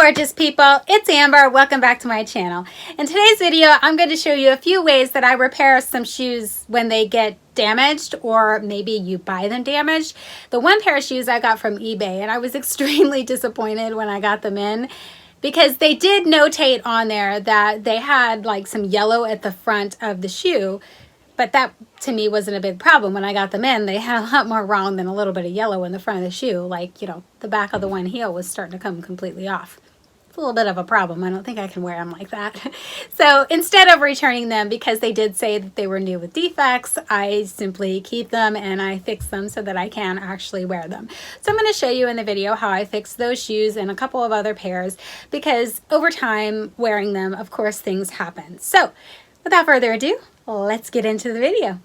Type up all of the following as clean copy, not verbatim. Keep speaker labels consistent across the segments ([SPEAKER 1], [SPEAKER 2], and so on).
[SPEAKER 1] gorgeous people, it's Amber. Welcome back to my channel. In today's video, I'm going to show you a few ways that I repair some shoes when they get damaged, or maybe you buy them damaged. The one pair of shoes I got from eBay, and I was extremely disappointed when I got them in because they did notate on there that they had like some yellow at the front of the shoe, but that to me wasn't a big problem. When I got them in, they had a lot more wrong than a little bit of yellow in the front of the shoe. Like, you know, the back of the one heel was starting to come completely off. It's a little bit of a problem. I don't think I can wear them like that. So instead of returning them, because they did say that they were new with defects, I simply keep them and I fix them so that I can actually wear them. So I'm going to show you in the video how I fix those shoes and a couple of other pairs, because over time wearing them, of course, things happen. So without further ado, let's get into the video.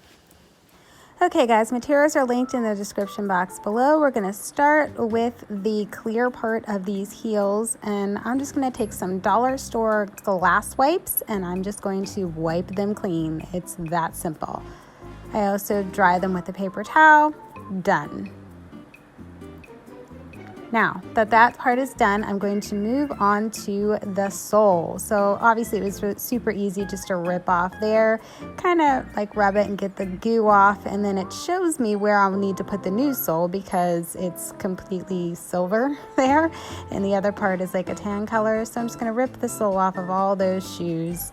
[SPEAKER 1] Okay guys, materials are linked in the description box below. We're going to start with the clear part of these heels, and I'm just going to take some dollar store glass wipes and I'm just going to wipe them clean. It's that simple. I also dry them with a paper towel. Done. Now that that part is done, I'm going to move on to the sole. So obviously it was super easy just to rip off there, kind of like rub it and get the goo off, and then it shows me where I'll need to put the new sole because it's completely silver there and the other part is like a tan color. So I'm just going to rip the sole off of all those shoes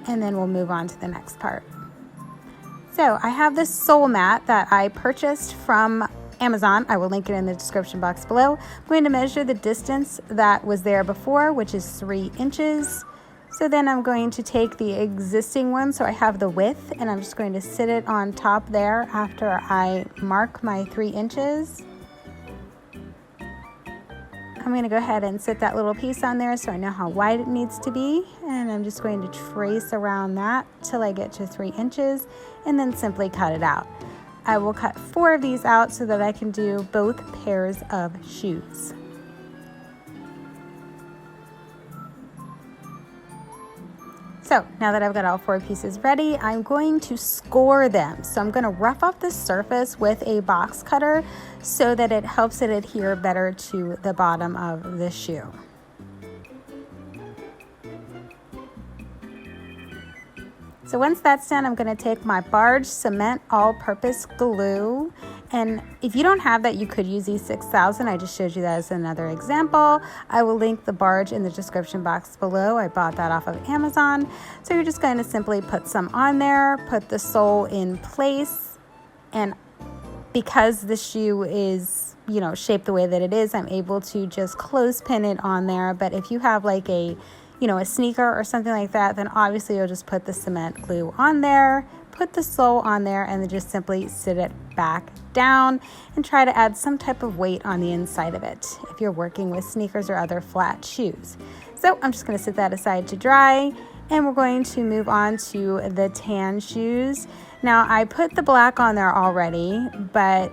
[SPEAKER 1] and then we'll move on to the next part. So I have this sole mat that I purchased from Amazon. I will link it in the description box below. I'm going to measure the distance that was there before, which is 3 inches. So then I'm going to take the existing one, so I have the width, and I'm just going to sit it on top there after I mark my 3 inches. I'm going to go ahead and sit that little piece on there so I know how wide it needs to be, and I'm just going to trace around that till I get to 3 inches and then simply cut it out. I will cut 4 of these out so that I can do both pairs of shoes. So now that I've got all 4 pieces ready, I'm going to score them. So I'm going to rough up the surface with a box cutter so that it helps it adhere better to the bottom of the shoe. So once that's done, I'm going to take my Barge cement all-purpose glue, and if you don't have that, you could use E6000. I just showed you that as another example. I will link the Barge in the description box below. I bought that off of Amazon. So you're just going to simply put some on there, put the sole in place, and because the shoe is, you know, shaped the way that it is, I'm able to just clothespin it on there. But if you have like a sneaker or something like that, then obviously you'll just put the cement glue on there, put the sole on there, and then just simply sit it back down and try to add some type of weight on the inside of it if you're working with sneakers or other flat shoes. So I'm just going to sit that aside to dry, and we're going to move on to the tan shoes. Now I put the black on there already, but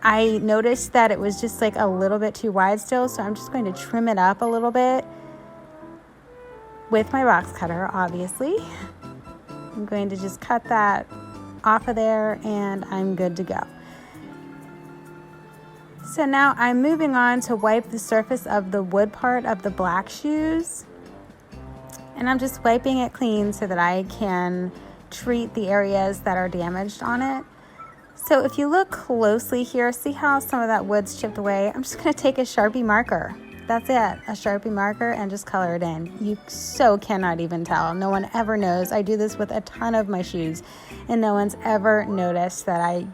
[SPEAKER 1] I noticed that it was just like a little bit too wide still, so I'm just going to trim it up a little bit with my box cutter, obviously. I'm going to just cut that off of there and I'm good to go. So now I'm moving on to wipe the surface of the wood part of the black shoes. And I'm just wiping it clean so that I can treat the areas that are damaged on it. So if you look closely here, see how some of that wood's chipped away? I'm just going to take a Sharpie marker. That's it, a Sharpie marker, and just color it in. You so cannot even tell. No one ever knows. I do this with a ton of my shoes, and no one's ever noticed that I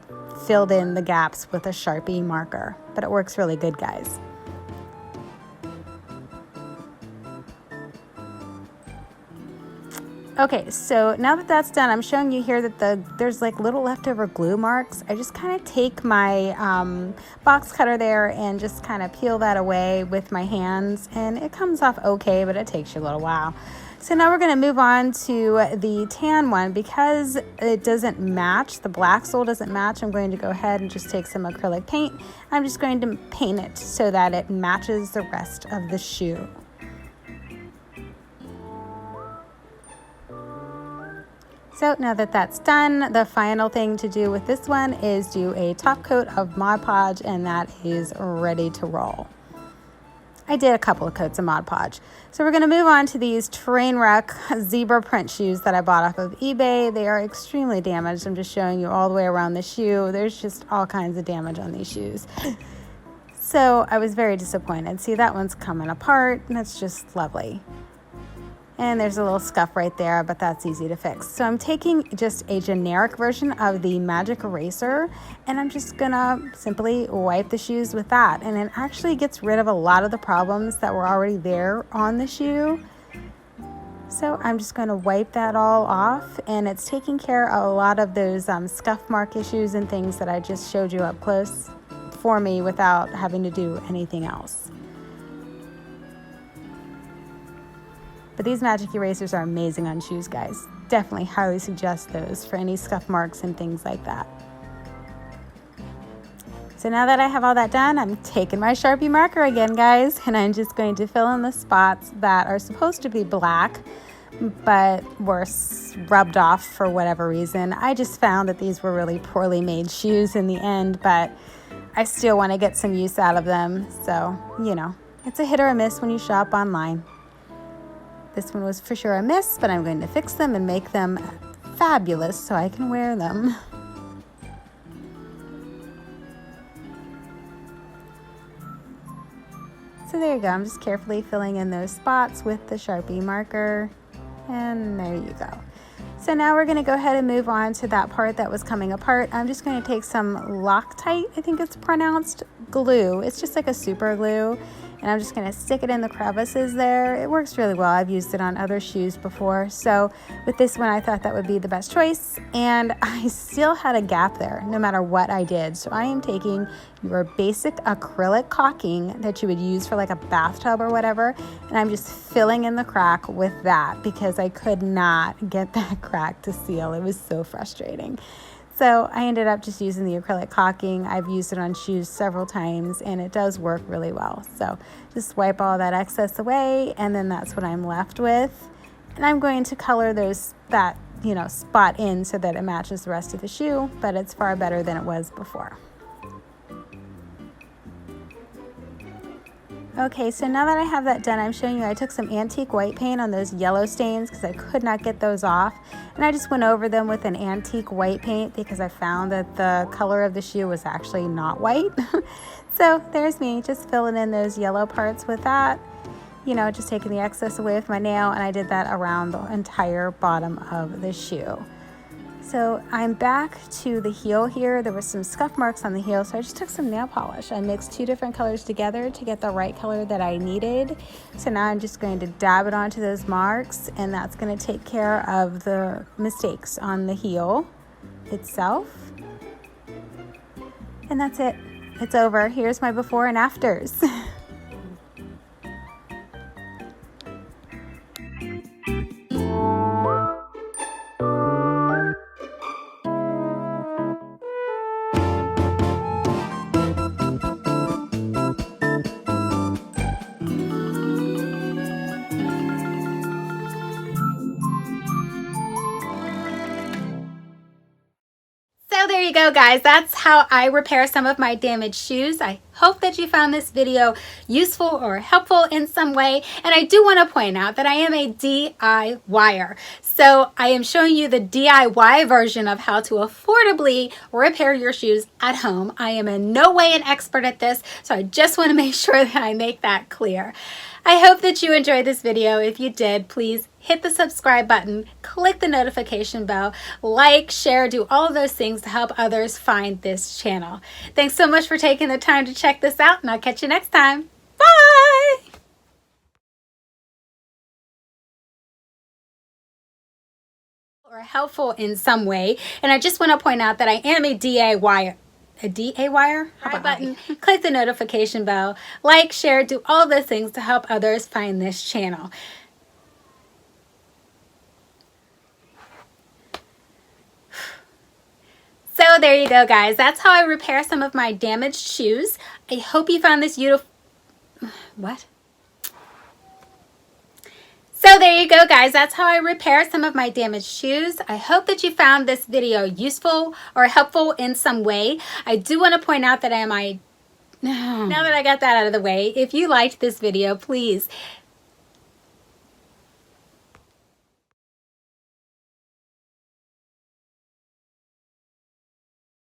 [SPEAKER 1] filled in the gaps with a Sharpie marker. But it works really good, guys. Okay, so now that that's done, I'm showing you here that there's like little leftover glue marks. I just kind of take my box cutter there and just kind of peel that away with my hands, and it comes off okay, but it takes you a little while. So now we're going to move on to the tan one. Because it doesn't match, the black sole doesn't match, I'm going to go ahead and just take some acrylic paint. I'm just going to paint it so that it matches the rest of the shoe. So now that that's done, the final thing to do with this one is do a top coat of Mod Podge, and that is ready to roll. I did a couple of coats of Mod Podge. So we're going to move on to these train wreck zebra print shoes that I bought off of eBay. They are extremely damaged. I'm just showing you all the way around the shoe. There's just all kinds of damage on these shoes. So I was very disappointed. See, that one's coming apart, and that's just lovely. And there's a little scuff right there, but that's easy to fix. So I'm taking just a generic version of the magic eraser, and I'm just gonna simply wipe the shoes with that. And it actually gets rid of a lot of the problems that were already there on the shoe. So I'm just gonna wipe that all off, and it's taking care of a lot of those scuff mark issues and things that I just showed you up close for me without having to do anything else. But these magic erasers are amazing on shoes, guys. Definitely highly suggest those for any scuff marks and things like that. So now that I have all that done, I'm taking my Sharpie marker again, guys, and I'm just going to fill in the spots that are supposed to be black, but were rubbed off for whatever reason. I just found that these were really poorly made shoes in the end, but I still want to get some use out of them. So, you know, it's a hit or a miss when you shop online. This one was for sure a miss, but I'm going to fix them and make them fabulous so I can wear them. So there you go. I'm just carefully filling in those spots with the Sharpie marker. And there you go. So now we're going to go ahead and move on to that part that was coming apart. I'm just going to take some Loctite, I think it's pronounced, glue. It's just like a super glue. And I'm just going to stick it in the crevices there. It works really well. I've used it on other shoes before. So with this one, I thought that would be the best choice. And I still had a gap there no matter what I did. So I am taking your basic acrylic caulking that you would use for like a bathtub or whatever. And I'm just filling in the crack with that because I could not get that crack to seal. It was so frustrating. So I ended up just using the acrylic caulking. I've used it on shoes several times and it does work really well. So just wipe all that excess away and then that's what I'm left with. And I'm going to color that spot in so that it matches the rest of the shoe, but it's far better than it was before. Okay, so now that I have that done, I'm showing you I took some antique white paint on those yellow stains because I could not get those off. And I just went over them with an antique white paint because I found that the color of the shoe was actually not white. So there's me just filling in those yellow parts with that. Just taking the excess away with my nail, and I did that around the entire bottom of the shoe. So I'm back to the heel here. There were some scuff marks on the heel, so I just took some nail polish. I mixed two different colors together to get the right color that I needed. So now I'm just going to dab it onto those marks, and that's going to take care of the mistakes on the heel itself. And that's it. It's over. Here's my before and afters. There you go, guys. That's how I repair some of my damaged shoes. I hope that you found this video useful or helpful in some way. And I do want to point out that I am a DIYer. So I am showing you the DIY version of how to affordably repair your shoes at home. I am in no way an expert at this, so I just want to make sure that I make that clear. I hope that you enjoyed this video. If you did, please hit the subscribe button, click the notification bell, like, share, do all of those things to help others find this channel. Thanks so much for taking the time to check this out, and I'll catch you next time. Bye! Or helpful in some way, and I just want to point out that I am a DIYer. A DIYer? Button. Click the notification bell, like, share, do all those things to help others find this channel. So there you go, guys. That's how I repair some of my damaged shoes. I hope you found this useful. What? So there you go, guys. That's how I repair some of my damaged shoes. I hope that you found this video useful or helpful in some way. I do want to point out that I am Now that I got that out of the way, if you liked this video, please